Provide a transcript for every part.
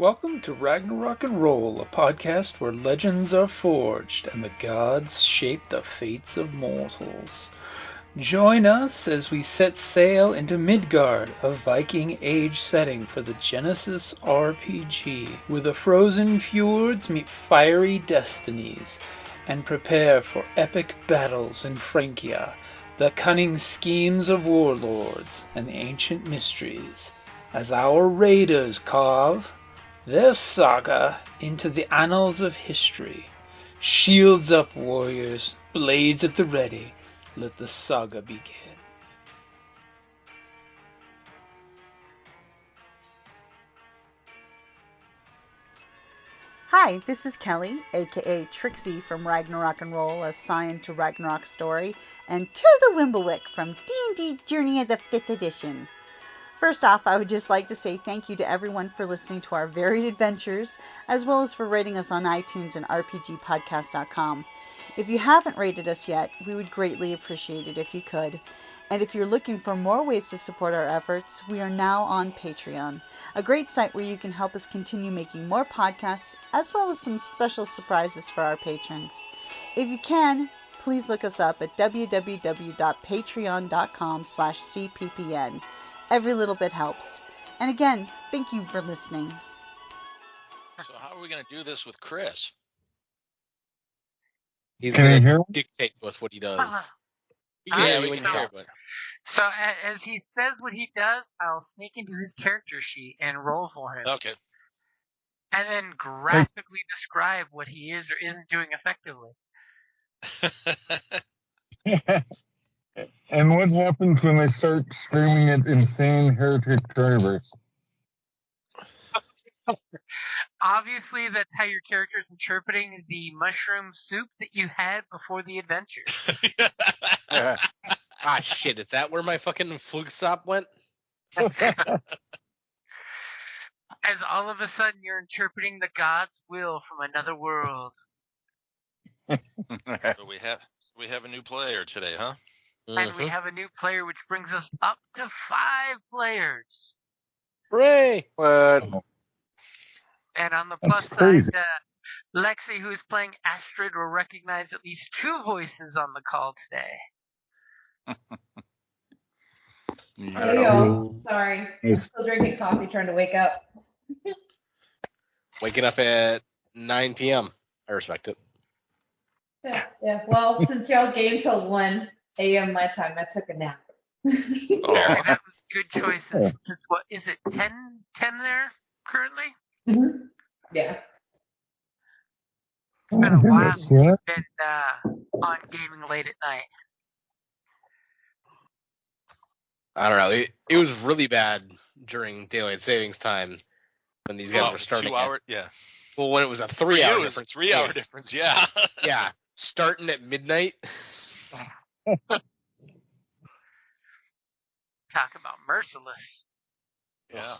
Welcome to Ragnarok and Roll, a podcast where legends are forged and the gods shape the fates of mortals. Join us as we set sail into Midgard, a Viking Age setting for the Genesys RPG, where the frozen fjords meet fiery destinies, and prepare for epic battles in Francia, the cunning schemes of warlords, and the ancient mysteries, as our raiders carve their saga into the annals of history. Shields up, warriors, blades at the ready. Let the saga begin. Hi, this is Kelly, aka Trixie from Ragnarok and Roll, assigned to Ragnarok Story, and Tilda Wimblewick from D&D Journey of the 5th Edition. First off, I would just like to say thank you to everyone for listening to our varied adventures, as well as for rating us on iTunes and rpgpodcast.com. If you haven't rated us yet, we would greatly appreciate it if you could. And if you're looking for more ways to support our efforts, we are now on Patreon, a great site where you can help us continue making more podcasts, as well as some special surprises for our patrons. If you can, please look us up at www.patreon.com/cppn. Every little bit helps. And again, thank you for listening. So how are we going to do this with Chris? He's Can going to dictate to us what he does. Yeah, we can hear, but So as he says what he does, I'll sneak into his character sheet and roll for him. okay. And then graphically describe what he is or isn't doing effectively. And what happens when I start screaming at insane heretic drivers? Obviously, that's how your character is interpreting the mushroom soup that you had before the adventure. Ah, shit, is that where my fucking fluke stop went? As all of a sudden you're interpreting the god's will from another world. So we have a new player today, huh? And we have a new player, which brings us up to 5 players. Hooray! What? And on the That's plus crazy. side, Lexi, who is playing Astrid, will recognize at least 2 voices on the call today. Yeah. y'all. Sorry. I'm Yes. still drinking coffee, trying to wake up. Waking up at 9 p.m. I respect it. Yeah. Well, since y'all game till 1 a.m. my time, I took a nap. That was good choices. What is it? 10 there currently? Mhm. Yeah. It's been a while since Yeah. we've been on gaming late at night. I don't know. It was really bad during daylight savings time when these guys were starting. 2 hour, yeah. Well, when it was a For 3 you, hour it was difference. 3 hour difference, yeah. Yeah, starting at midnight. Talk about merciless. Yeah.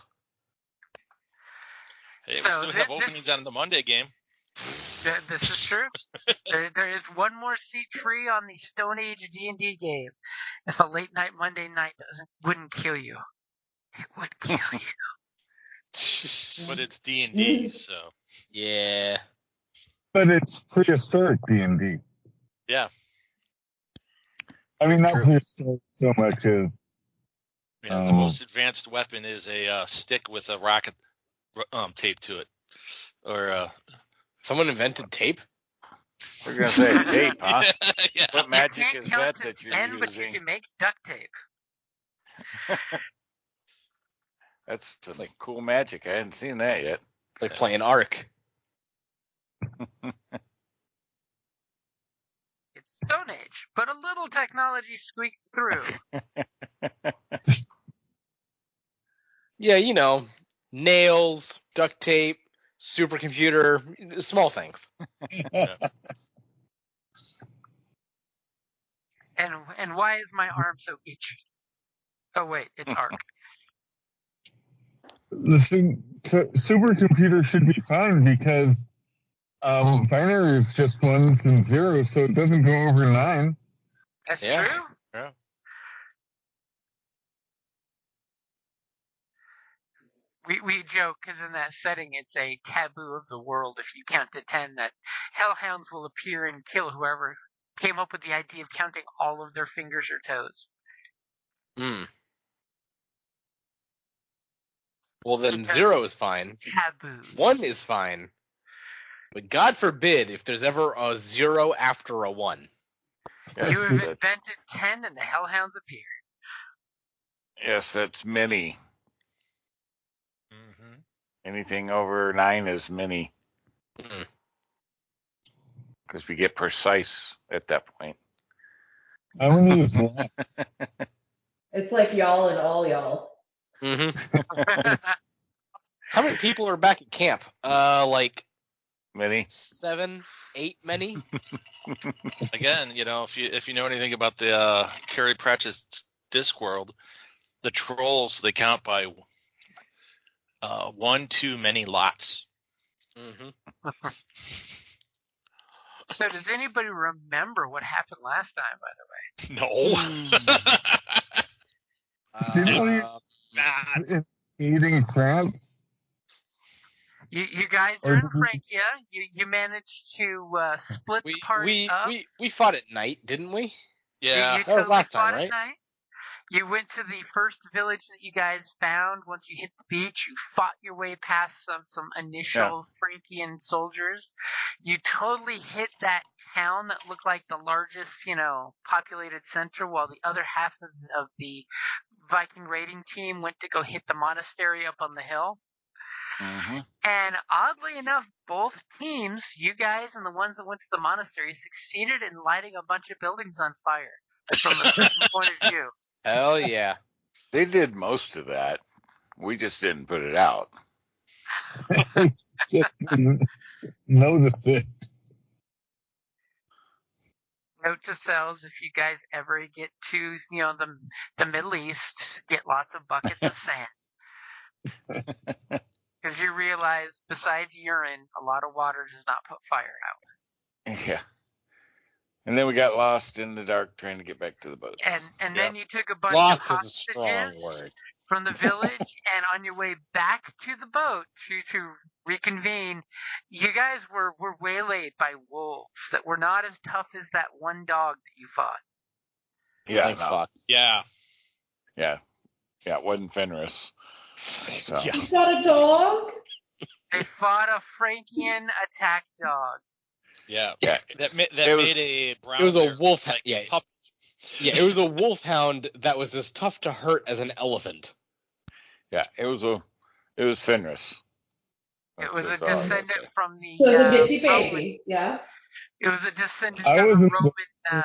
Hey, we So still have openings on the Monday game. This is true. There is one more seat free on the Stone Age D&D game. If a late night Monday night wouldn't kill you, it would kill you. But it's D&D, so Yeah. But it's prehistoric D&D. yeah. I mean, not True. prehistoric so much as... Yeah, the most advanced weapon is a stick with a rocket taped to it. Or Someone invented tape? We're gonna say tape, huh? yeah. What magic You can't is count that to that you're 10, but you using? can make duct tape. That's some cool magic. I hadn't seen that yet. Like playing Ark. It's Stone Age, but a little technology squeaks through. Yeah, you know, nails, duct tape, supercomputer, small things. And why is my arm so itchy? Oh wait, it's Ark. The supercomputer should be fun because binary is just ones and zeros, so it doesn't go over 9. That's Yeah. true. Yeah. We joke because in that setting it's a taboo of the world if you count to 10 that hellhounds will appear and kill whoever came up with the idea of counting all of their fingers or toes. Well, then Because 0 is fine. Taboos. 1 is fine. But God forbid if there's ever a 0 after a 1. Yes, You have that's- invented 10 and the hellhounds appear. yes, that's many. Mm-hmm. Anything over 9 is many. Mm. Because we get precise at that point. How many is left? It's like y'all and all y'all. How many people are back at camp? Like Many. 7, 8, many? Again, if you know anything about the Terry Pratchett's Discworld, the trolls they count by one too many lots. So does anybody remember what happened last time, by the way? No. Didn't we Not. eating crabs? You guys are in Frankia. You managed to split the party up. We fought at night, didn't we? Yeah. You That was totally last time, fought at right? night. You went to the first village that you guys found. Once you hit the beach, you fought your way past some initial Frankian soldiers. You totally hit that town that looked like the largest, populated center, while the other half of the Viking raiding team went to go hit the monastery up on the hill. Mm-hmm. And oddly enough, both teams, you guys and the ones that went to the monastery, succeeded in lighting a bunch of buildings on fire from a certain point of view. Hell yeah. They did most of that. We just didn't put it out. Just didn't notice it. Note to selves: if you guys ever get to the Middle East, get lots of buckets of sand, because you realize besides urine, a lot of water does not put fire out. Yeah. And then we got lost in the dark trying to get back to the boats. And then you took a bunch Lost of is a strong hostages word. from the village, and on your way back to the boat to reconvene, you guys were waylaid by wolves that were not as tough as that one dog that you fought. Yeah, Thank no. fuck. Yeah. Yeah, it wasn't Fenris. So. Yeah. You got a dog? They fought a Frankian attack dog. Yeah. Yeah. That It was- made a brown. It was a bear, wolf. like, Yeah, pup. yeah. It was a wolfhound that was as tough to hurt as an elephant. Yeah, it was Fenris. It was a That's all I gotta descendant say. from the So the bitty Roman. baby, yeah? It was a descendant I of the wasn't- Roman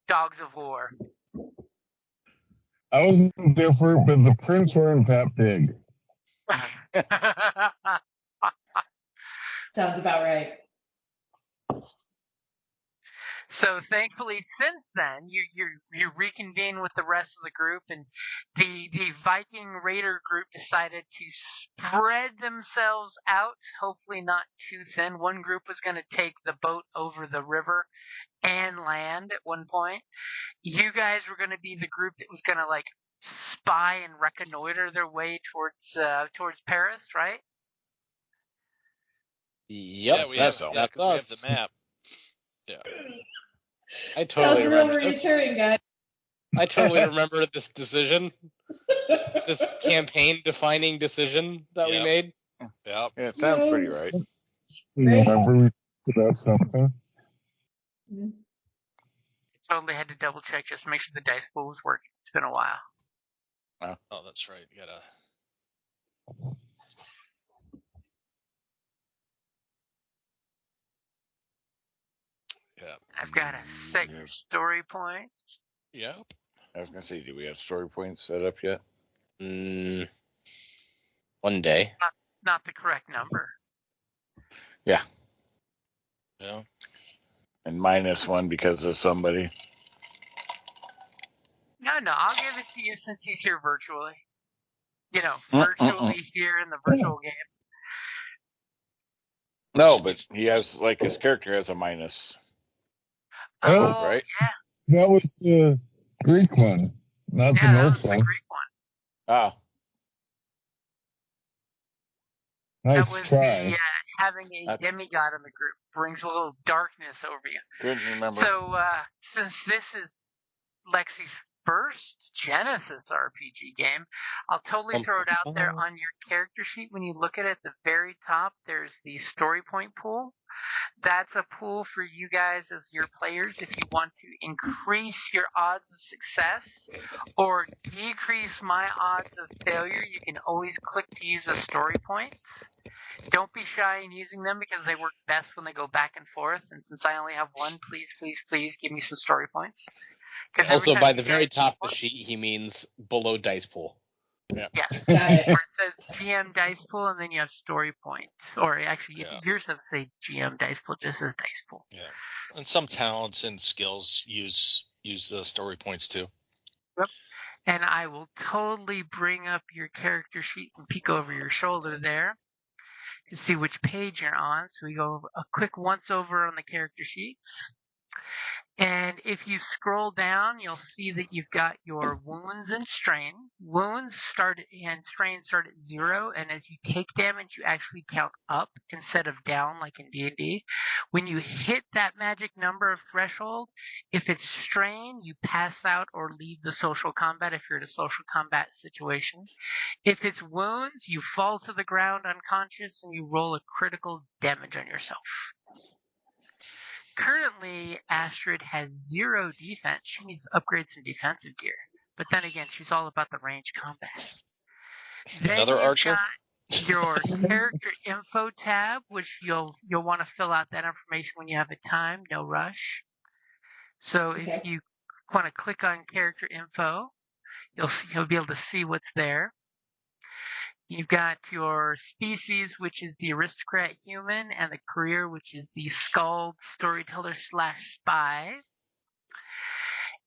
dogs of war. I wasn't there for it, but the prints weren't that big. Sounds about right. So thankfully, since then, you reconvene with the rest of the group, and the Viking raider group decided to spread themselves out, hopefully not too thin. One group was going to take the boat over the river and land at one point. You guys were going to be the group that was going to spy and reconnoiter their way towards Paris, right? Yep, Yeah, we that's have us. the map. Yeah. I That totally was real remember this. reassuring, guys. I totally remember this decision. This campaign-defining decision that we Yep. made. Yep. Yeah, it sounds pretty right. Remember we talked about something? Totally had to double check just to make sure the dice pool was working. It's been a while. Oh, that's right. You gotta. Yeah. I've got to set your story points. Yep. I was gonna say, do we have story points set up yet? One day. Not the correct number. Yeah. Yeah. And -1 because of somebody. No, I'll give it to you since he's here virtually. Virtually here in the virtual game. No, but he has his character has a minus. Oh, right? Yeah, That was the Greek one, not the that was Norse the one. Greek one. Ah. Nice That was try. the having a That's- demigod in the group brings a little darkness over you. Couldn't remember. So, since this is Lexi's first Genesys RPG game, I'll totally throw it out there on your character sheet. When you look at it at the very top, there's the story point pool. That's a pool for you guys as your players if you want to increase your odds of success or decrease my odds of failure. You can always click to use the story points. Don't be shy in using them because they work best when they go back and forth. And since I only have one, please give me some story points. Also, by the very top of the sheet, he means below dice pool. Yes. Got it. Where it says GM dice pool, and then you have story points. Or actually, yours doesn't say GM dice pool, it just says dice pool. Yeah, and some talents and skills use the story points too. Yep. And I will totally bring up your character sheet and peek over your shoulder there to see which page you're on. So we go a quick once over on the character sheets. And if you scroll down, you'll see that you've got your wounds and strain. Wounds start and strain start at 0, and as you take damage, you actually count up instead of down like in D&D. When you hit that magic number of threshold, if it's strain, you pass out or leave the social combat if you're in a social combat situation. If it's wounds, you fall to the ground unconscious and you roll a critical damage on yourself. Currently, Astrid has 0 defense. She needs to upgrade some defensive gear. But then again, she's all about the range combat. Another archer? Your character info tab, which you'll want to fill out that information when you have the time, no rush. So if you want to click on character info, you'll be able to see what's there. You've got your species, which is the aristocrat human, and the career, which is the skald storyteller / spy.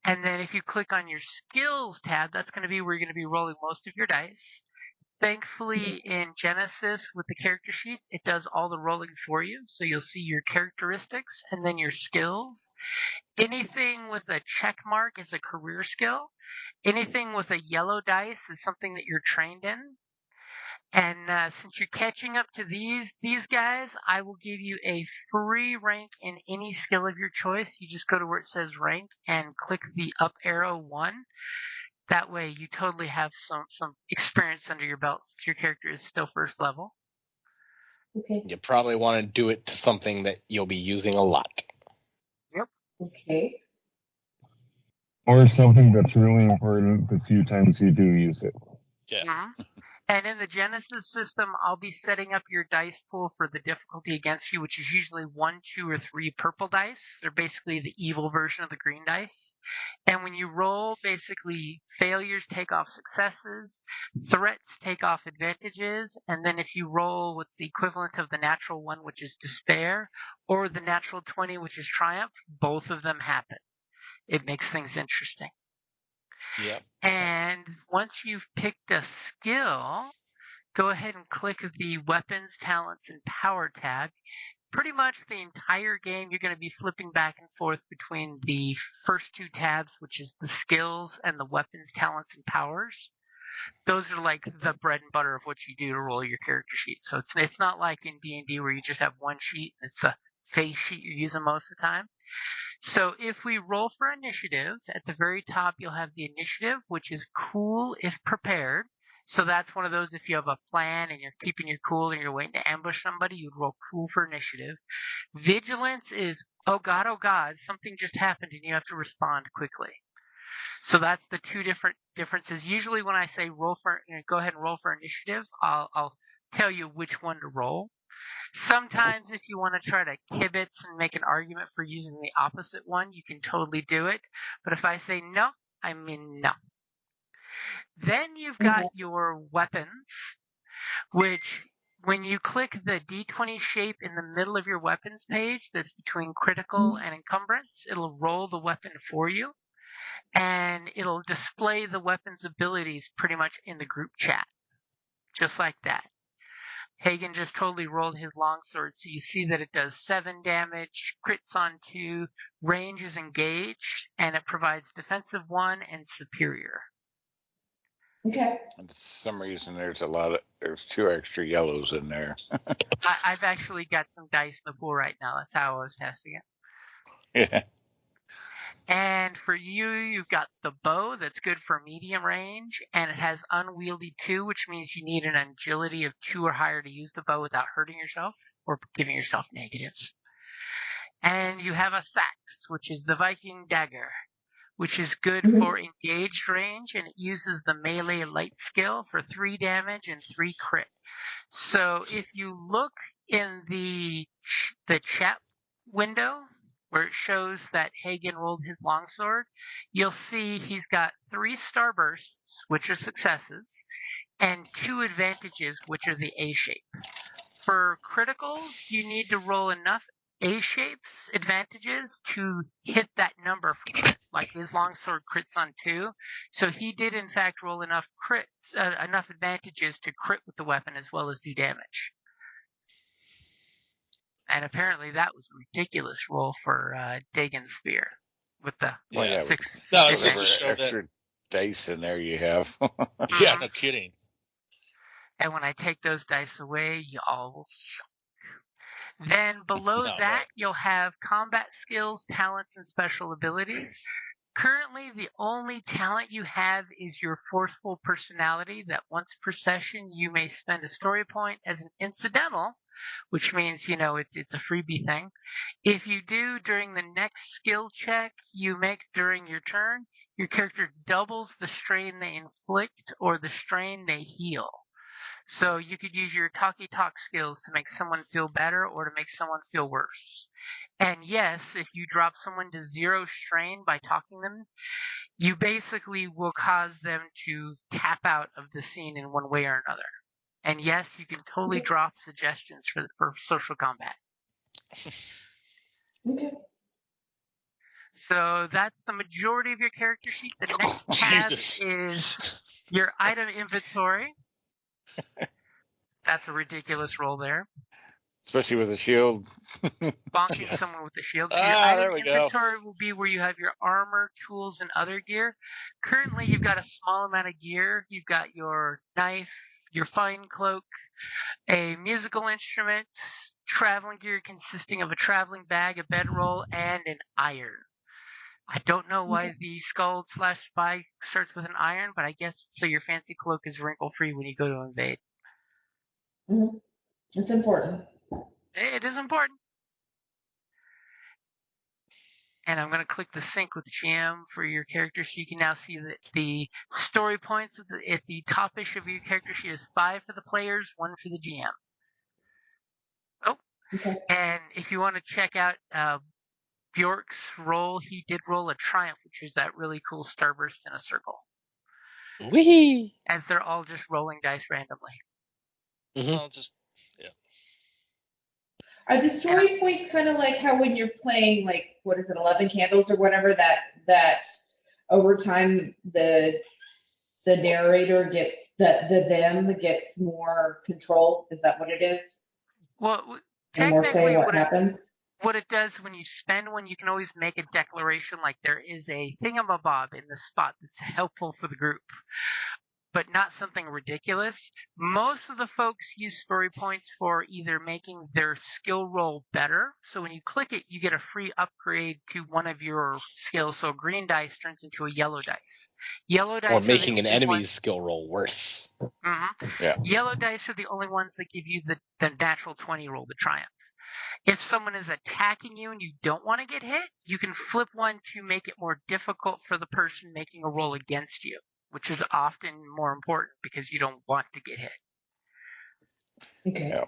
And then if you click on your skills tab, that's going to be where you're going to be rolling most of your dice. Thankfully, in Genesys, with the character sheets, it does all the rolling for you. So you'll see your characteristics and then your skills. Anything with a check mark is a career skill. Anything with a yellow dice is something that you're trained in. And since you're catching up to these guys, I will give you a free rank in any skill of your choice. You just go to where it says rank and click the up arrow 1. That way you totally have some experience under your belt since your character is still first level. Okay. You probably want to do it to something that you'll be using a lot. Yep. Okay. Or something that's really important the few times you do use it. Yeah. Mm-hmm. And in the Genesys system, I'll be setting up your dice pool for the difficulty against you, which is usually 1, 2, or 3 purple dice. They're basically the evil version of the green dice. And when you roll, basically failures take off successes, threats take off advantages, and then if you roll what's the equivalent of the natural 1, which is despair, or the natural 20, which is triumph, both of them happen. It makes things interesting. Yep. And once you've picked a skill, go ahead and click the Weapons, Talents, and Power tab. Pretty much the entire game, you're going to be flipping back and forth between the first 2 tabs, which is the skills and the weapons, talents, and powers. Those are like the bread and butter of what you do to roll your character sheet. So it's not like in D&D where you just have one sheet. It's the face sheet you're using most of the time. So if we roll for initiative, at the very top you'll have the initiative, which is cool if prepared. So that's one of those, if you have a plan and you're keeping your cool and you're waiting to ambush somebody, you'd roll cool for initiative. Vigilance is, oh god, something just happened and you have to respond quickly. So that's the 2 different differences. Usually when I say go ahead and roll for initiative, I'll tell you which one to roll. Sometimes if you want to try to kibitz and make an argument for using the opposite one, you can totally do it. But if I say no, I mean no. Then you've got your weapons, which when you click the D20 shape in the middle of your weapons page that's between critical and encumbrance, it'll roll the weapon for you. And it'll display the weapon's abilities pretty much in the group chat. Just like that. Hagen just totally rolled his longsword, so you see that it does 7 damage, crits on 2, range is engaged, and it provides defensive 1 and superior. Okay. And for some reason, there's 2 extra yellows in there. I've actually got some dice in the pool right now. That's how I was testing it. Yeah. And for you, you've got the bow that's good for medium range, and it has unwieldy 2, which means you need an agility of 2 or higher to use the bow without hurting yourself or giving yourself negatives. And you have a sax, which is the Viking dagger, which is good for engaged range, and it uses the melee light skill for 3 damage and 3 crit. So if you look in the chat window where it shows that Hagen rolled his longsword, you'll see he's got 3 starbursts, which are successes, and 2 advantages, which are the A shape. For criticals, you need to roll enough A shapes advantages to hit that number for crit. Like his longsword crits on 2, so he did in fact roll enough enough advantages to crit with the weapon as well as do damage. And apparently that was a ridiculous roll for Dagon's spear with the Yeah. 6. No, it's just Whatever to show extra that. dice in there you have. Yeah, no kidding. And when I take those dice away, you all will suck. Then below No, that, right. you'll have combat skills, talents, and special abilities. Currently, the only talent you have is your forceful personality that once per session you may spend a story point as an incidental, which means, it's a freebie thing. If you do during the next skill check you make during your turn, your character doubles the strain they inflict or the strain they heal. So you could use your talky-talk skills to make someone feel better or to make someone feel worse. And yes, if you drop someone to 0 strain by talking them, you basically will cause them to tap out of the scene in one way or another. And yes, you can totally drop suggestions for social combat. Okay. So that's the majority of your character sheet. The next tab is your item inventory. That's a ridiculous roll there. Especially with a shield. Bonking someone with the shield. So your There item we go. inventory will be where you have your armor, tools, and other gear. Currently, you've got a small amount of gear. You've got your knife, your fine cloak, a musical instrument, traveling gear consisting of a traveling bag, a bedroll, and an iron. I don't know why the skull/spy starts with an iron, but I guess so your fancy cloak is wrinkle-free when you go to invade. Mm-hmm. It's important. It is important. And I'm going to click the sync with GM for your character, so you can now see that the story points at the top-ish of your character sheet is 5 for the players, 1 for the GM. Oh, Okay. and if you want to check out Bjork's roll, he did roll a triumph, which is that really cool starburst in a circle. Whee! As they're all just rolling dice randomly. Mm-hmm. Well, just yeah. Are the story points kind of like how when you're playing, like, what is it, 11 Candles or whatever, that over time the narrator gets, the them gets more control? Is that what it is? Well, And more say technically, what happens? what it does when you spend one, you can always make a declaration like there is a thingamabob in the spot that's helpful for the group, but not something ridiculous. Most of the folks use story points for either making their skill roll better. So when you click it, you get a free upgrade to one of your skills. So green dice turns into a yellow dice. Yellow dice Or are the making an only enemy's ones- skill roll worse. Mhm. Yeah. Yellow dice are the only ones that give you the natural 20 roll to triumph. If someone is attacking you and you don't want to get hit, you can flip one to make it more difficult for the person making a roll against you, which is often more important because you don't want to get hit. Okay. Yeah.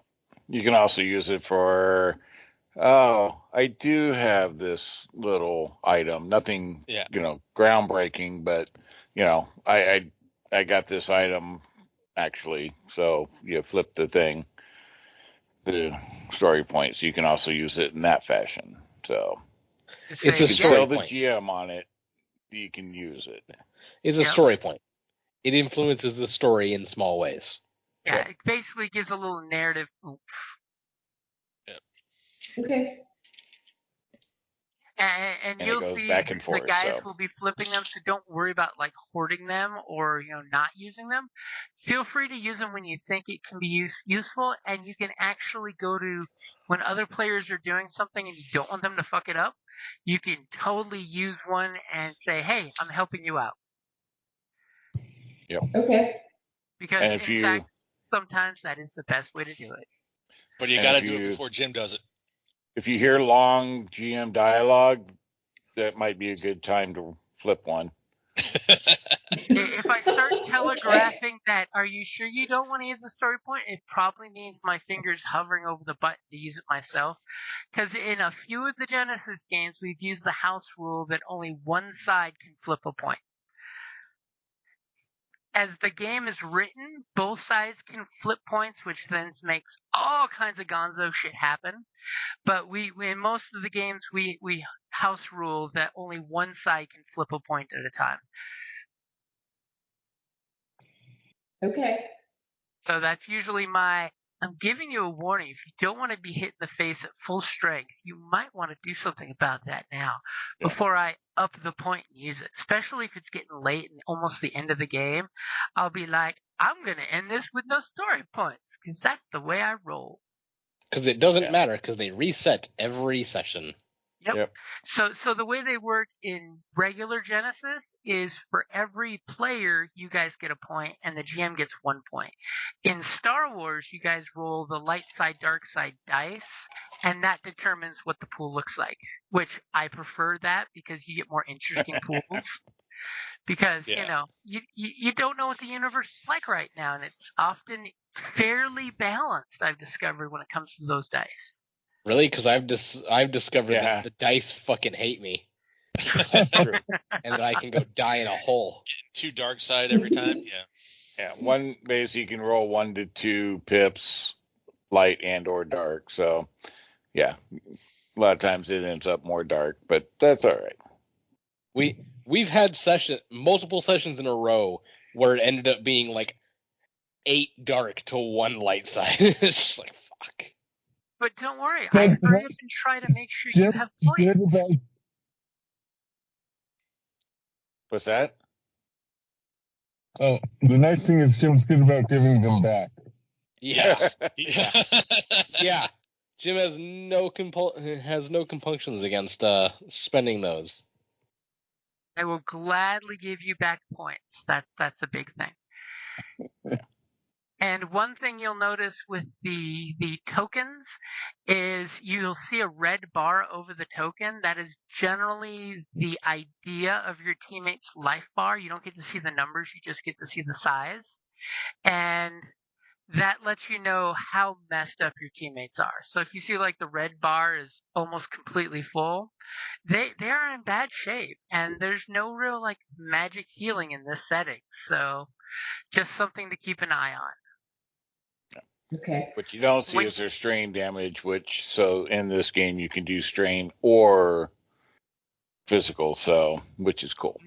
You can also use it for, oh, I do have this little item. Nothing, Yeah. groundbreaking, but, I got this item actually. So you flip the thing, the story points. You can also use it in that fashion. So To It's say a you can story sell the point. GM on it. You can use it. It's a Yep. story point. It influences the story in small ways. Yeah, Yep. it basically gives a little narrative oomph. Okay. And And it you'll goes see back and the forth, guys so. will be flipping them, so don't worry about like hoarding them or not using them. Feel free to use them when you think it can be useful, and you can actually go to when other players are doing something and you don't want them to fuck it up. You can totally use one and say, "Hey, I'm helping you out," Okay. because And if in you fact, sometimes that is the best way to do it. But you And got to if do it you- before Jim does it. if you hear long GM dialogue, that might be a good time to flip one. If I start telegraphing that, are you sure you don't want to use the story point? It probably means my fingers hovering over the button to use it myself. Because in a few of the Genesis games, we've used the house rule that only one side can flip a point. As the game is written, both sides can flip points, which then makes all kinds of gonzo shit happen. But we in most of the games, we house rule that only one side can flip a point at a time. Okay. So that's usually I'm giving you a warning. If you don't want to be hit in the face at full strength, you might want to do something about that now Yeah. before I up the point and use it. Especially if it's getting late and almost the end of the game. I'll be like, I'm going to end this with no story points because that's the way I roll. Because it doesn't Yeah. matter, because they reset every session. Yep. So the way they work in regular Genesis is for every player, you guys get a point, and the GM gets 1 point. In Star Wars, you guys roll the light side, dark side dice, and that determines what the pool looks like, which I prefer that because you get more interesting pools. Because, Yeah. you don't know what the universe is like right now, and it's often fairly balanced, I've discovered, when it comes to those dice. Really? Because I've discovered Yeah. that the dice fucking hate me. True. And that I can go die in a hole. Too dark side every time. Yeah. Yeah, one base you can roll 1 to 2 pips, light and or dark. So, yeah, a lot of times it ends up more dark, but that's all right. We've had multiple sessions in a row where it ended up being like 8 dark to 1 light side. It's just like fuck. But don't worry, But I hurry up that's and try to make sure you have Jim's good points. about What's that? oh, the nice thing is Jim's good about giving them back. Yes. Yeah. Yeah. Jim has no compunctions against spending those. I will gladly give you back points. That's a big thing. And one thing you'll notice with the tokens is you'll see a red bar over the token. That is generally the idea of your teammate's life bar. You don't get to see the numbers, you just get to see the size. And that lets you know how messed up your teammates are. So if you see like the red bar is almost completely full, they are in bad shape, and there's no real like magic healing in this setting. So just something to keep an eye on. Okay. What you don't see is their strain damage, so in this game you can do strain or physical, which is cool.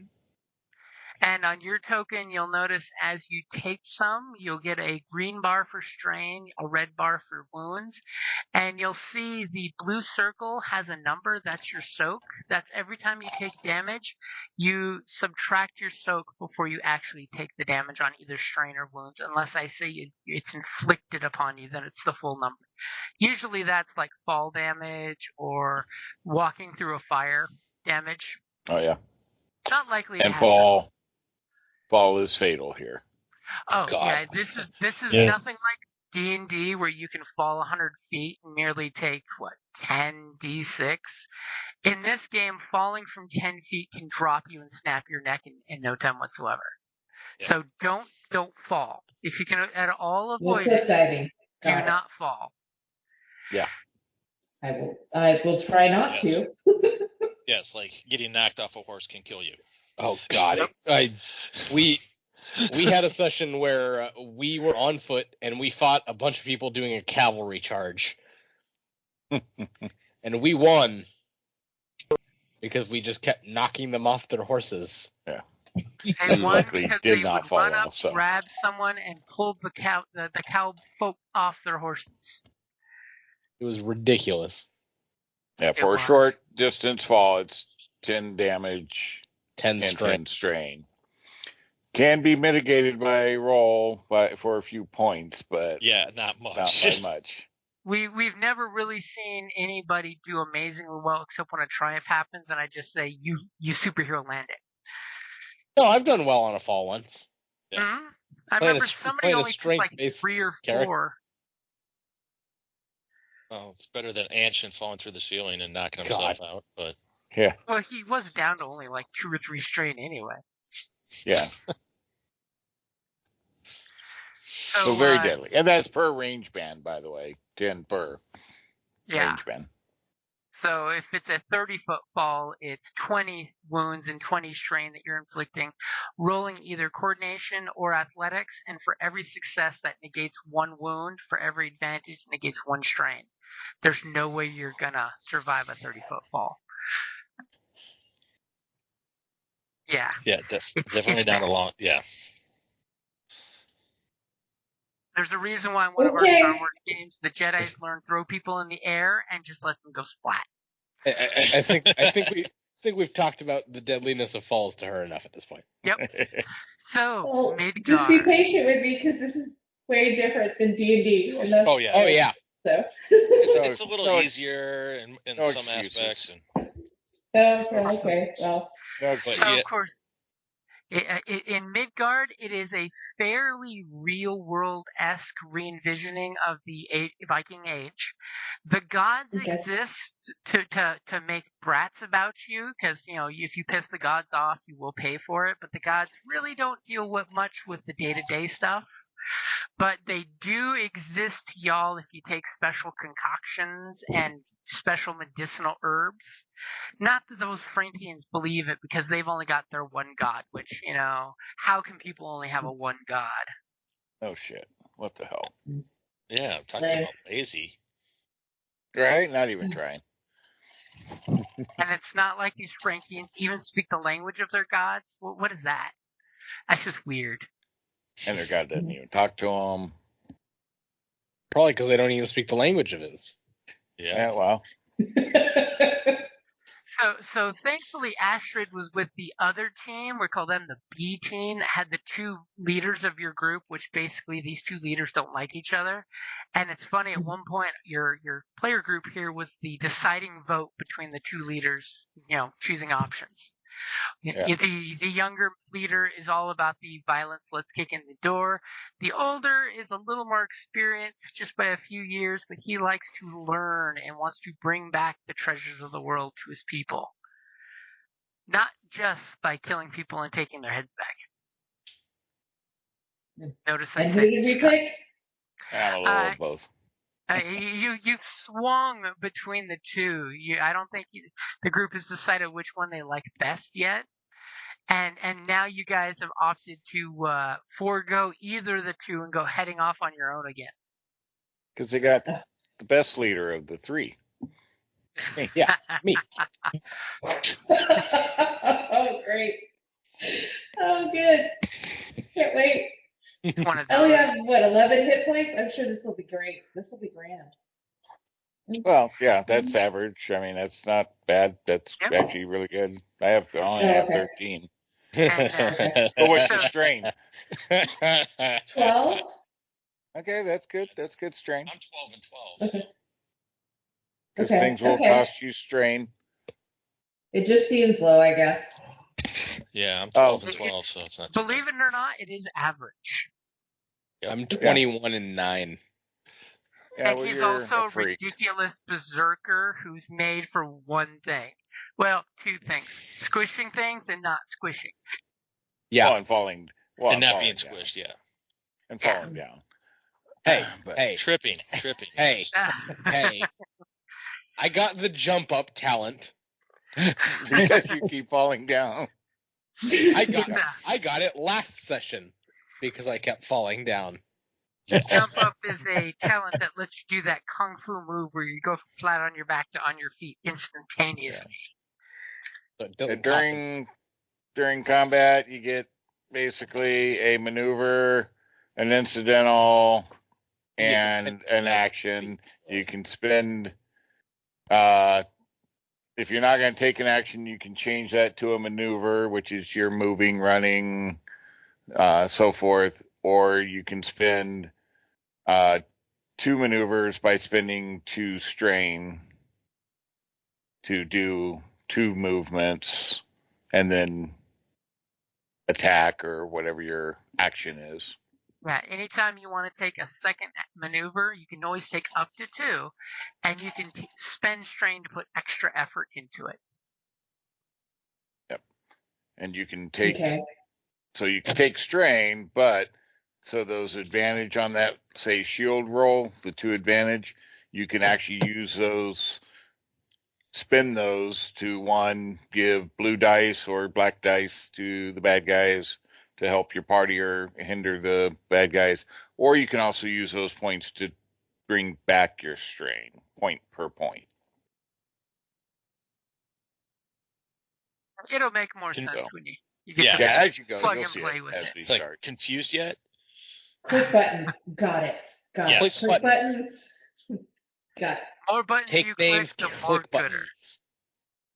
And on your token, you'll notice as you take some, you'll get a green bar for strain, a red bar for wounds, and you'll see the blue circle has a number. That's your soak. That's every time you take damage, you subtract your soak before you actually take the damage on either strain or wounds. Unless I say it's inflicted upon you, then it's the full number. Usually that's like fall damage or walking through a fire damage. Oh yeah, Not likely to and happen. fall is fatal here. Oh God. yeah, this is Yeah. nothing like D&D where you can fall 100 feet and merely take 10 d6. In this game, falling from 10 feet can drop you and snap your neck in no time whatsoever. Yeah. So don't fall. If you can at all No avoid cliff it, diving. do Got it. not fall. Yeah, I will try not Yes. to. Yes, like getting knocked off a horse can kill you. Oh God! We had a session where we were on foot and we fought a bunch of people doing a cavalry charge, and we won because we just kept knocking them off their horses. yeah. They won Luckily because did they not would fall run up, off, so. grab someone, and pull the cow folk off their horses. It was ridiculous. Yeah, for a short distance fall, it's 10 damage 10 and strain. 10 strain. Can be mitigated by roll for a few points, but Yeah, not much. not by much. We've never really seen anybody do amazingly well except when a triumph happens, and I just say you superhero land it. No, I've done well on a fall once. Yeah. Mm-hmm. I Playing remember a- somebody playing a only took like strength-based 3 or 4. character. Well, it's better than Anshin falling through the ceiling and knocking himself out. But Yeah, Well, he was down to only like 2 or 3 strain anyway. yeah. So So very deadly. And that's per range band, by the way. 10 per yeah. range band. So if it's a 30-foot fall, it's 20 wounds and 20 strain that you're inflicting, rolling either coordination or athletics, and for every success that negates 1 wound, for every advantage negates 1 strain. There's no way you're gonna survive a 30-foot fall. Yeah. yeah, definitely not a long. Yeah. There's a reason why in one of our Okay. Star Wars games, the Jedi's learn throw people in the air and just let them go splat. I think we've talked about the deadliness of falls to her enough at this point. Yep. So Well, Midgard. just be patient with me because this is way different than D&D. Oh yeah. Oh yeah. So. It's a little easier in no some excuses. aspects. Okay. Well, No, But So, yeah. of course, in Midgard, it is a fairly real-world-esque re-envisioning of the Viking Age. The gods Okay. exist to make brats about you, because, if you piss the gods off, you will pay for it, but the gods really don't deal much with the day-to-day stuff. But they do exist, y'all, if you take special concoctions and special medicinal herbs. Not that those Frankians believe it, because they've only got their one god, which, how can people only have a one god? Oh shit. What the hell? Yeah, I'm talking about lazy. Right? Not even trying. And it's not like these Frankians even speak the language of their gods. What is that? That's just weird. And their god doesn't even talk to them. Probably because they don't even speak the language of it. Yeah. Yeah, well. So thankfully Astrid was with the other team. We call them the B team, that had the 2 leaders of your group, which basically these 2 leaders don't like each other. And it's funny, at one point your player group here was the deciding vote between the 2 leaders, choosing options. Yeah. The younger leader is all about the violence, let's kick in the door. The older is a little more experienced, just by a few years, but he likes to learn and wants to bring back the treasures of the world to his people. Not just by killing people and taking their heads back. Notice I and who said did we discuss. pick? I'm a little of both. You've swung between the 2. I don't think the group has decided which one they like best yet. And now you guys have opted to forego either of the 2 and go heading off on your own again. Because they got the best leader of the 3. Yeah, me. Oh, great. Oh, good. Can't wait. One of I only those. have, 11 hit points? I'm sure this will be great. This will be grand. Well, yeah, that's average. I mean, that's not bad. That's Yep. actually really good. I only Oh, have okay. 13. And, But what's the strain? 12? Okay, that's good. That's good strain. I'm 12 and 12. Okay. Because Okay, things will okay. cost you strain. It just seems low, I guess. Yeah, I'm 12 and It- 12, so it's not too believe it or not, it is average. I'm 21 and 9. Yeah, And well, he's you're also a a freak. ridiculous berserker who's made for one thing. Well, 2 things. Squishing things and not squishing. Yeah. Well, and falling. Well, and not falling being down. squished, yeah. And Yeah. falling down. Hey, But- hey, Tripping. Hey. yes. hey. I got the jump up talent. Because you keep falling down. I got it last session because I kept falling down. Jump up is a talent that lets you do that kung fu move where you go from flat on your back to on your feet instantaneously. So it doesn't cost During combat, you get basically a maneuver, an incidental, and an action. You can spend if you're not going to take an action, you can change that to a maneuver, which is your moving, running, so forth. Or you can spend 2 maneuvers by spending 2 strain to do 2 movements and then attack or whatever your action is. Yeah, anytime you want to take a second maneuver, you can always take up to 2, and you can spend strain to put extra effort into it. Yep. And you can take, Okay. so you can take strain, but so those advantage on that, say, shield roll, the 2 advantage, you can actually use those, spin those to, 1, give blue dice or black dice to the bad guys to help your party or hinder the bad guys. Or you can also use those points to bring back your strain, point per point. It'll make more Can- sense So, when you get Yeah. to yeah, as you go, plug you'll and see play it with as it. we It's like, start. confused yet? Click buttons. Got it. Got it. Yes. Click buttons. Got it. The more buttons you Take names, click, the more click gooder.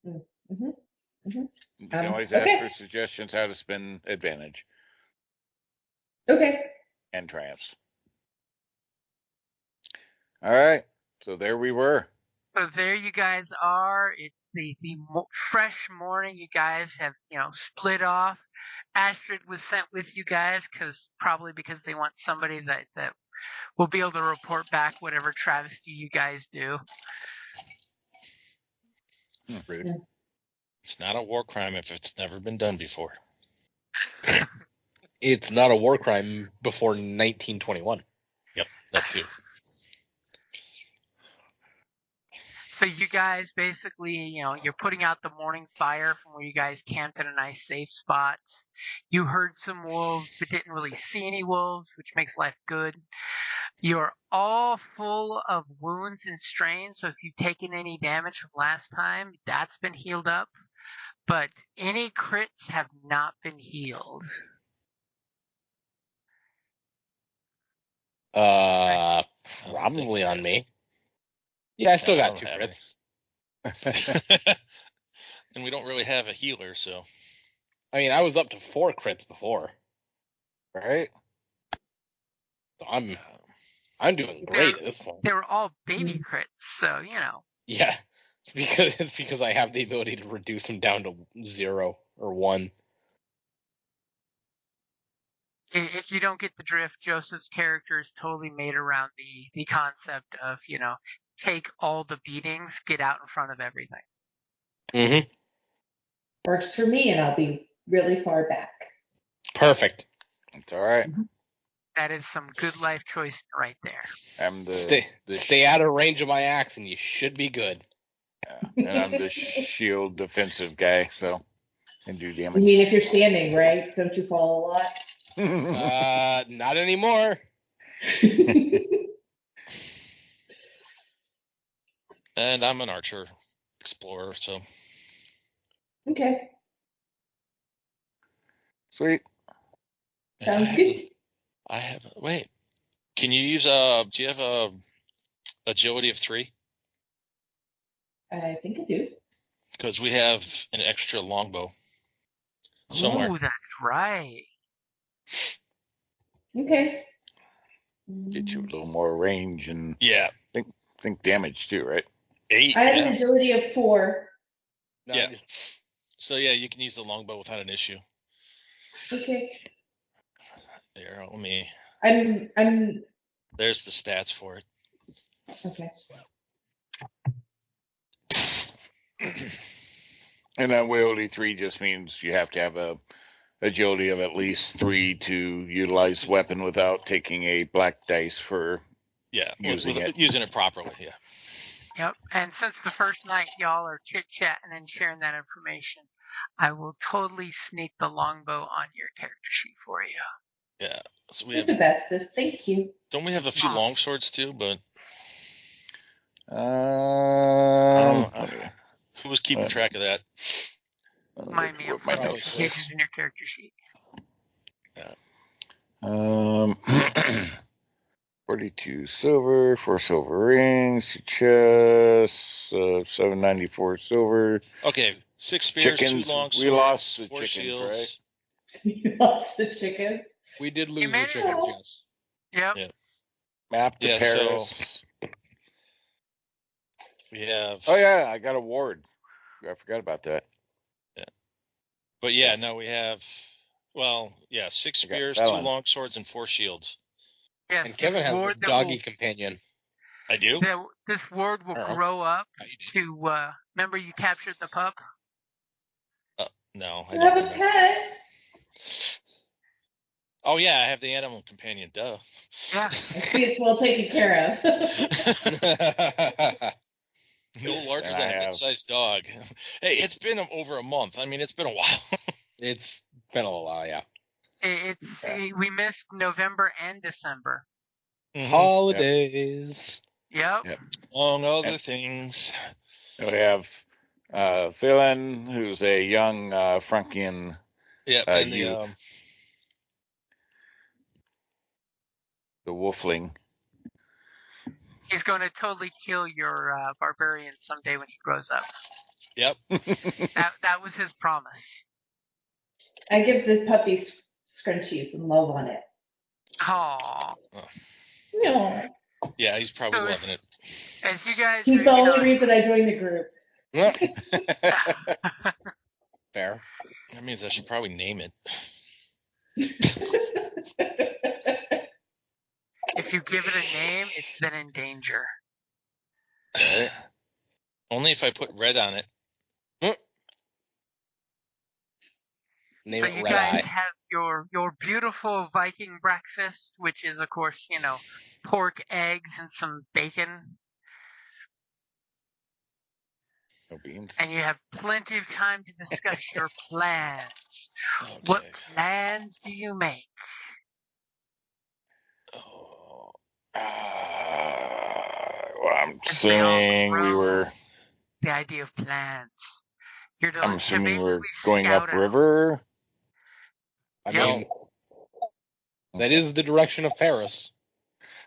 buttons. Mm-hmm. You can always ask Okay. for suggestions how to spend advantage Okay. and triumphs. All right, so there we were. So there you guys are. It's the fresh morning. You guys have, split off. Astrid was sent with you guys probably because they want somebody that will be able to report back whatever travesty you guys do. Rude. It's not a war crime if it's never been done before. It's not a war crime before 1921. Yep, that too. So you guys basically, you're putting out the morning fire from where you guys camped in a nice safe spot. You heard some wolves, but didn't really see any wolves, which makes life good. You're all full of wounds and strains, so if you've taken any damage from last time, that's been healed up. But any crits have not been healed. Probably on me. Yeah, I still Yeah, I got 2 don't have crits. And we don't really have a healer, so. I mean, I was up to 4 crits before. Right? So I'm doing great at this point. They were all baby crits, so, Yeah. It's because I have the ability to reduce them down to 0 or 1. If you don't get the drift, Joseph's character is totally made around the concept of, take all the beatings, get out in front of everything. Mm-hmm. Works for me, and I'll be really far back. Perfect. It's all right. That is some good life choice right there. I'm the Stay out of range of my axe, and you should be good. and I'm the shield defensive guy, so can do You damage. mean if you're standing, right? Don't you fall a lot? Not anymore. And I'm an archer explorer, so. Okay. Sweet. And Sounds good. I have. Wait. Can you use do you have a agility of 3? I think I do. Because we have an extra longbow somewhere. Oh, that's right. Okay. Get you a little more range and Yeah. think damage too, right? 8. I have Yeah. an agility of 4. No, Yeah. So yeah, you can use the longbow without an issue. Okay. There, let me. I'm. There's the stats for it. Okay. And that agility 3 just means you have to have a agility of at least 3 to utilize weapon without taking a black dice for Yeah, using it. using it properly. Yeah. Yep. And since the first night y'all are chit-chatting and sharing that information, I will totally sneak the longbow on your character sheet for you. Yeah. So we You're have. the bestest. Thank you. Don't we have a few long swords too? But who was keeping track of that? Mind me, I'm my flipping notes. some pages in your character sheet. Yeah. 42 silver, 4 silver rings, 2 chests, 794 silver. Okay, 6 spears, Chickens. 2 long We swords, lost the 4 chickens, shields. You lost the chicken. We did lose the managed chickens, to- yes. Yep. Yeah. Map to Yeah, so- Paris. We have. Oh yeah, I got a ward. I forgot about that. But yeah, no, we have. Well, yeah, 6 I got spears, 2 Felon. long swords, and 4 shields. Yes, And Kevin this has the ward that doggy will- companion. I do. This ward will Uh-huh. grow up Oh, you did. to. Remember, you captured the pup. No, I You don't have a remember. pet. Oh yeah, I have the animal companion. Duh. Yeah. I see it's well taken care of. No larger And than I a have- mid-sized dog. Hey, it's been over a month. I mean, it's been a while. It's been a little while, yeah. We missed November and December. Mhm. Holidays. Yep. Yep. Among other Yep. things. We have Phelan, who's a young Frankian Yep, and the youth. The Wolfling. He's going to totally kill your barbarian someday when he grows up. yep. That was his promise. I give the puppy scrunchies and love on it. Aww. No. Yeah, he's probably So loving it. As you guys, He's are, the you only know, reason I joined the group. Fair. That means I should probably name it. if you give it a name, it's then in danger. Only if I put red on it. Name So it you Red guys Eye. have your beautiful Viking breakfast, which is of course, pork, eggs, and some bacon. No beans. And you have plenty of time to discuss your plans. What Okay. plans do you make? Oh. Well, I'm As they all assuming we grow, were. The idea of plans. You're I'm to assuming we're basically going scout out. upriver. I Yep. mean, that is the direction of Paris.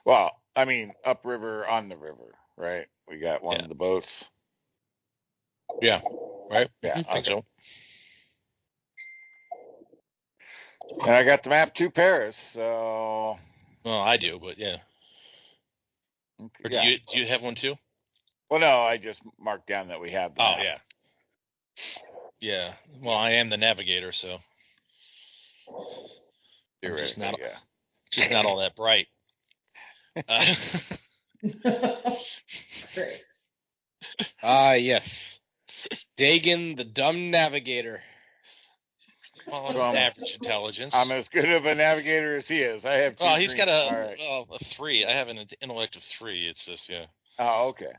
Well, I mean, upriver on the river, right? We got one Yeah. of the boats. Yeah. Right? Yeah, I think so. And I got the map to Paris, so. Well, I do, but yeah. Or yeah. do you have one too? Well, no, I just marked down that we have the Oh map. yeah. Yeah. Well, I am the navigator, so I'm just not yeah. just not all that bright. Great. Ah, yes. Dagon, the dumb navigator. Well, So I'm- average intelligence. I'm as good of a navigator as he is. I have. Well, two he's green- got All right. a 3. I have an intellect of 3. It's just yeah. Oh, okay.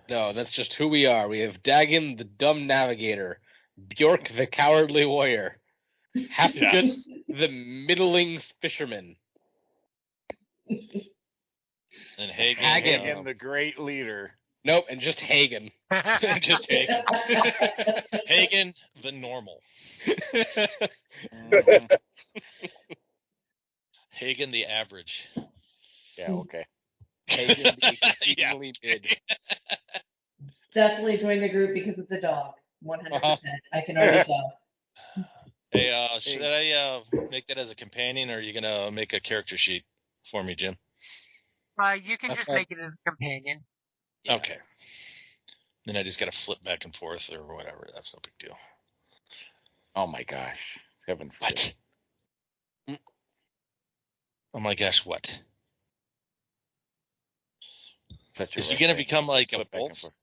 No, that's just who we are. We have Dagon, the dumb navigator. Bjork, the cowardly warrior. Hafgut, the middling fisherman. And Hagen. Hagen, the great leader. Nope, and just Hagen. just Hagen. Hagen, the normal. Mhm. Hagen, the average. Yeah. Okay. Hagen, the exceedingly mid. Definitely join the group because of the dog. 100%. Uh-huh. I can already tell. Hey, should I make that as a companion, or are you gonna make a character sheet for me, Jim? You can That's just fine. make it as a companion. Yeah. Okay. Then I just gotta flip back and forth or whatever. That's no big deal. Oh my gosh. Heaven What? forbid. Oh my gosh, what? Such a Is he rough gonna thing. become like a Flip back and wolf? forth.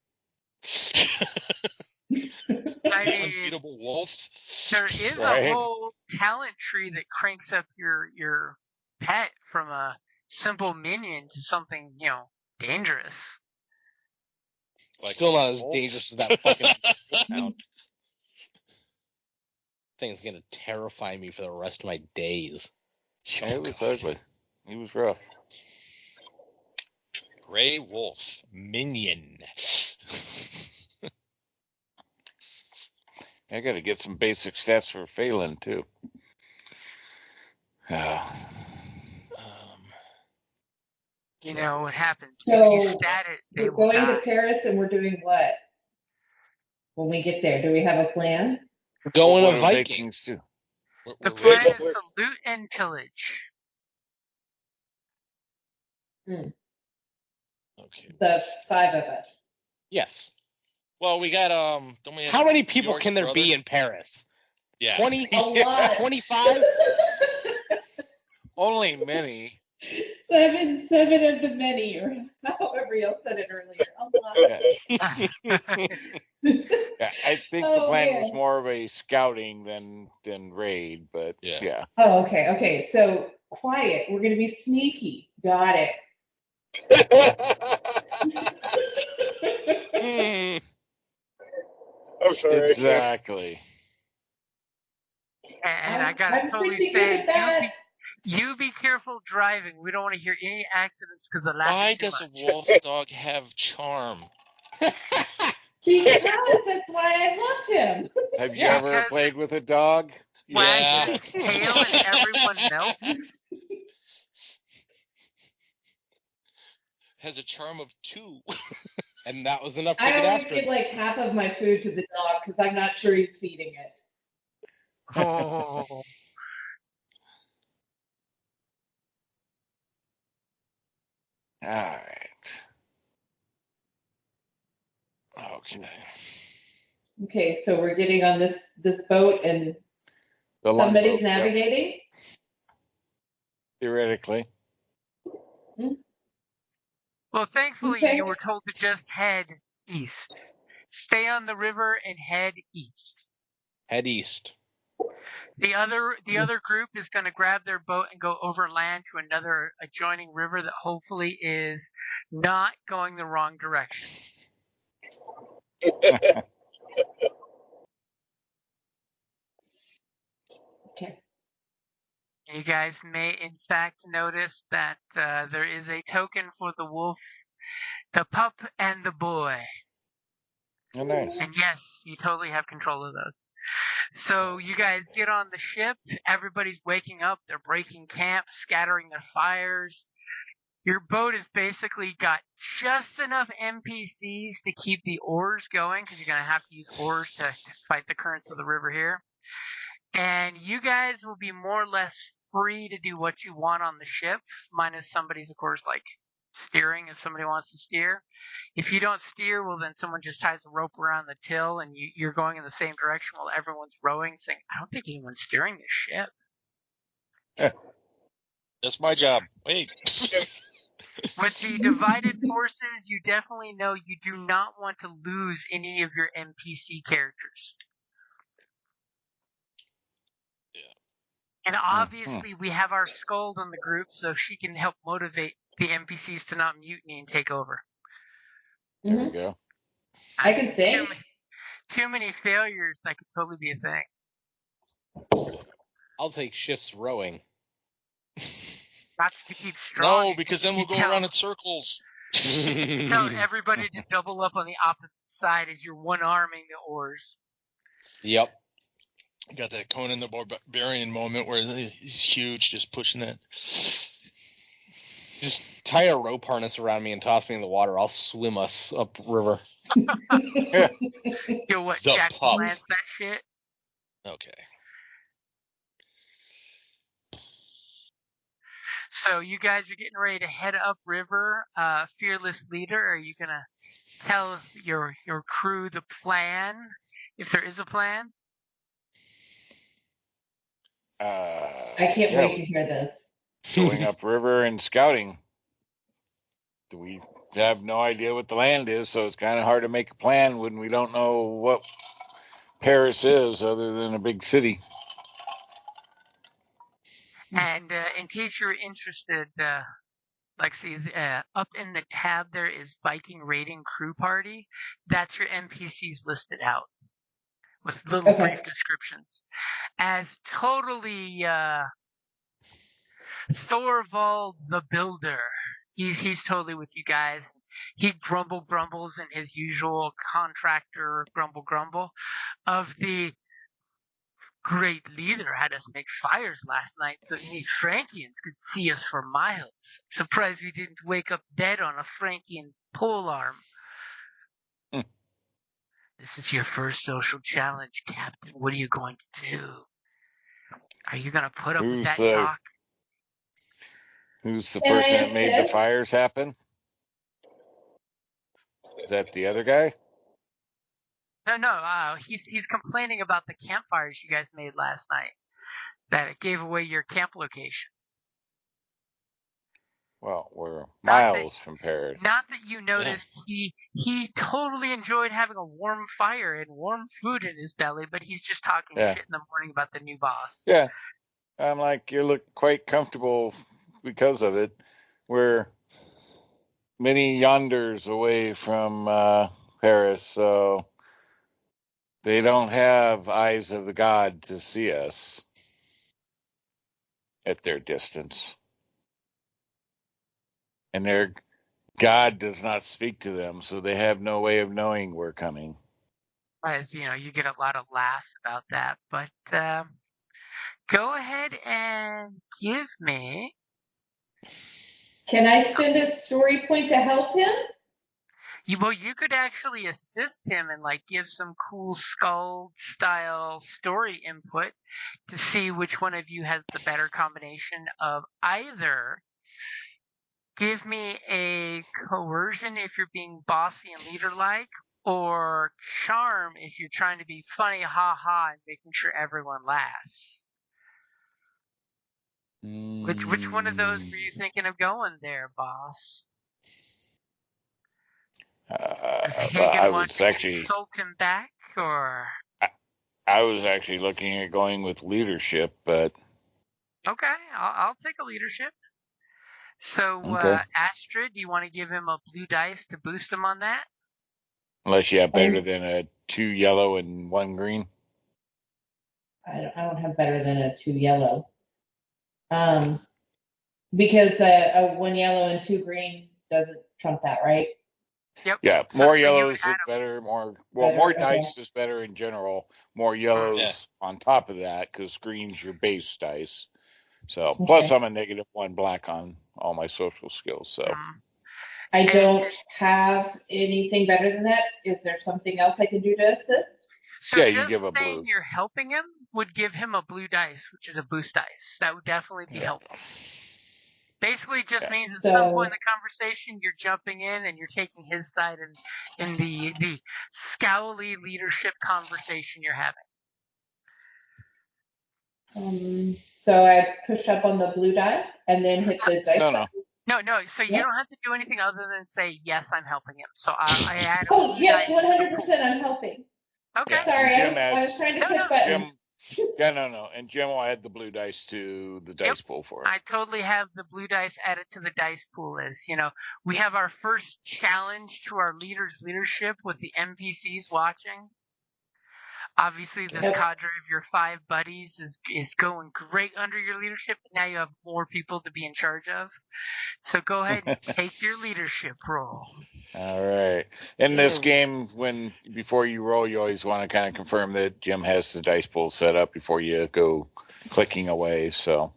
I mean, Unbeatable wolf? there is Right. a whole talent tree that cranks up your pet from a simple minion to something, dangerous. Like Still not as wolf? dangerous as that fucking hound. Thing's gonna terrify me for the rest of my days. Yeah, it was ugly. He was rough. Gray wolf minion. I got to get some basic stats for Phelan too. You know what happens. So if you stat it, they we're will going die. to Paris and we're doing what? When we get there, do we have a plan? We're going What to do Viking. Vikings do? The We're plan raiding. is to loot and pillage. Okay. The 5 of us. Yes. Well, we got Don't we have How many people Bjork's can there brother? be in Paris? Yeah. 20? A lot. 25? Only many. Seven of the many, or however you said it earlier. A lot. Yeah, I think the Oh, plan man. was more of a scouting than raid, but Yeah. yeah. Oh, okay. So quiet. We're gonna be sneaky. Got it. I'm sorry. Exactly. And I gotta I'm totally pretty good say, at that. you be careful driving. We don't want to hear any accidents because of laughing Why too does much. a wolf dog have charm? Because that's why I love him. Have you Yeah, ever because played with a dog? wags Yeah. its tail and everyone melts. Has a charm of 2. And that was enough to I get always after give it. like half of my food to the dog because I'm not sure he's feeding it. Oh. All right. Okay. Okay, so we're getting on this boat and The somebody's longboat, yep, navigating. theoretically. Well, thankfully, Okay. you were told to just head east. Stay on the river and head east. Head east. The other group is going to grab their boat and go overland to another adjoining river that hopefully is not going the wrong direction. Okay. You guys may, in fact, notice that there is a token for the wolf, the pup, and the boy. Oh, nice. And yes, you totally have control of those. So you guys get on the ship. Everybody's waking up. They're breaking camp, scattering their fires. Your boat has basically got just enough NPCs to keep the oars going because you're going to have to use oars to fight the currents of the river here. And you guys will be more or less free to do what you want on the ship, minus somebody's, of course, like steering if somebody wants to steer. If you don't steer, well, then someone just ties a rope around the till and you're going in the same direction while everyone's rowing, saying, I don't think anyone's steering this ship. That's my job. Wait. With the divided forces, you definitely know you do not want to lose any of your NPC characters. And obviously, we have our Scold in the group, so she can help motivate the NPCs to not mutiny and take over. There we go. I can sing. Too many failures, that could totally be a thing. I'll take shifts rowing. That's to keep strong. No, because then we'll go around in circles. Tell everybody to double up on the opposite side as you're one-arming the oars. Yep. Got that Conan the Barbarian moment where he's huge, just pushing that. Just tie a rope harness around me and toss me in the water. I'll swim us up river. Yo, what, The Jack pup. Lance that shit? Okay. So you guys are getting ready to head upriver. Fearless leader, are you gonna tell your crew the plan, if there is a plan? I can't wait to hear this. Going upriver and scouting. We have no idea what the land is, so it's kind of hard to make a plan when we don't know what Paris is other than a big city. And in case you're interested, up in the tab there is Viking Raiding Crew Party. That's your NPCs listed out with little brief descriptions. As totally Thorvald the Builder, he's totally with you guys. He grumbles in his usual contractor grumble of the great leader had us make fires last night so any Frankians could see us for miles. Surprised we didn't wake up dead on a Frankian polearm. This is your first social challenge, Captain. What are you going to do? Are you going to put up with that talk? Who's the person that made the fires happen? Is that the other guy? No. He's complaining about the campfires you guys made last night. That it gave away your camp location. Well, we're miles from Paris. Not that you noticed he totally enjoyed having a warm fire and warm food in his belly, but he's just talking shit in the morning about the new boss. Yeah. I'm like, you look quite comfortable because of it. We're many yonders away from Paris, so they don't have eyes of the god to see us at their distance. And their god does not speak to them, so they have no way of knowing we're coming. As you know, you get a lot of laughs about that, but go ahead and give me. Can I spend a story point to help him? You could actually assist him and like give some cool skull style story input to see which one of you has the better combination of either give me a coercion if you're being bossy and leader-like, or charm if you're trying to be funny, ha-ha, and making sure everyone laughs. Which one of those were you thinking of going there, boss? Does Hagen want to insult him back, or? I was actually looking at going with leadership, but... Okay, I'll take a leadership. So, Astrid, do you want to give him a blue dice to boost him on that? Unless you have better than a 2 yellow and 1 green. I don't have better than a 2 yellow. Because a 1 yellow and 2 green doesn't trump that, right? Yep. Yeah, more yellows is better. More dice is better in general. More yellows on top of that, because green's your base dice. So, plus I'm a -1 black on all my social skills. So, I don't have anything better than that. Is there something else I can do to assist? So you give a blue. You're helping him would give him a blue dice, which is a boost dice. That would definitely be helpful. Basically, it just means at some point in the conversation, you're jumping in and you're taking his side in the scowly leadership conversation you're having. So I push up on the blue die and then hit the dice button? No. So you don't have to do anything other than say, yes, I'm helping him. So I add yes, 100% I'm helping. Okay. Sorry, I was trying to click buttons. No. And Jim will add the blue dice to the dice pool for it. I totally have the blue dice added to the dice pool as, we have our first challenge to our leader's leadership with the NPCs watching. Obviously, this cadre of your 5 buddies is going great under your leadership. Now you have more people to be in charge of. So go ahead and take your leadership role. All right. In this game, before you roll, you always want to kind of confirm that Jim has the dice pool set up before you go clicking away. So,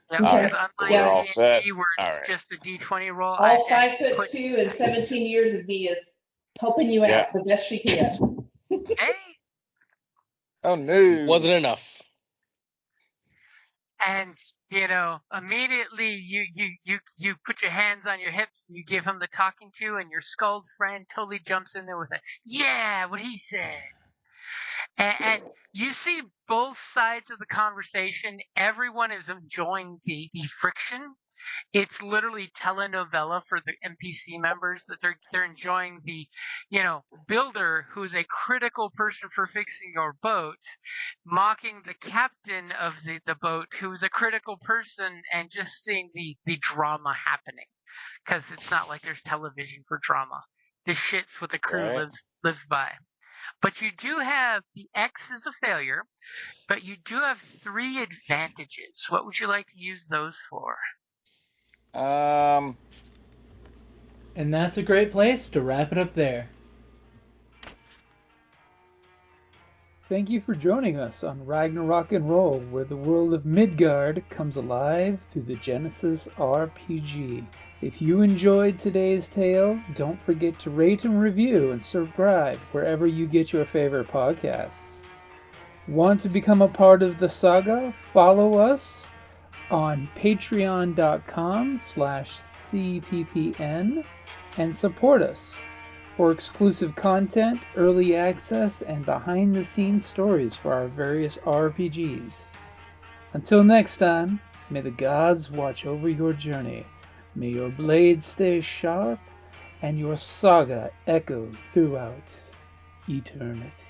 because we're all set. It's just a D20 roll. All 5'2" and 17 years of me is helping you out the best she can. Hey. Oh no! Wasn't enough. And immediately you put your hands on your hips and you give him the talking to, and your skulled friend totally jumps in there with what he said. And you see both sides of the conversation. Everyone is enjoying the friction. It's literally telenovela for the NPC members that they're enjoying the, builder who's a critical person for fixing your boat, mocking the captain of the boat who's a critical person, and just seeing the drama happening. Because it's not like there's television for drama. This shit's what the crew lives by. But you do have the X is a failure, but you do have 3 advantages. What would you like to use those for? And that's a great place to wrap it up there. Thank you for joining us on Ragnarok and Roll, where the world of Midgard comes alive through the Genesys RPG. If you enjoyed today's tale, don't forget to rate and review and subscribe wherever you get your favorite podcasts. Want to become a part of the saga? Follow us on patreon.com/cppn and support us for exclusive content, early access, and behind-the-scenes stories for our various RPGs. Until next time, may the gods watch over your journey. May your blade stay sharp and your saga echo throughout eternity.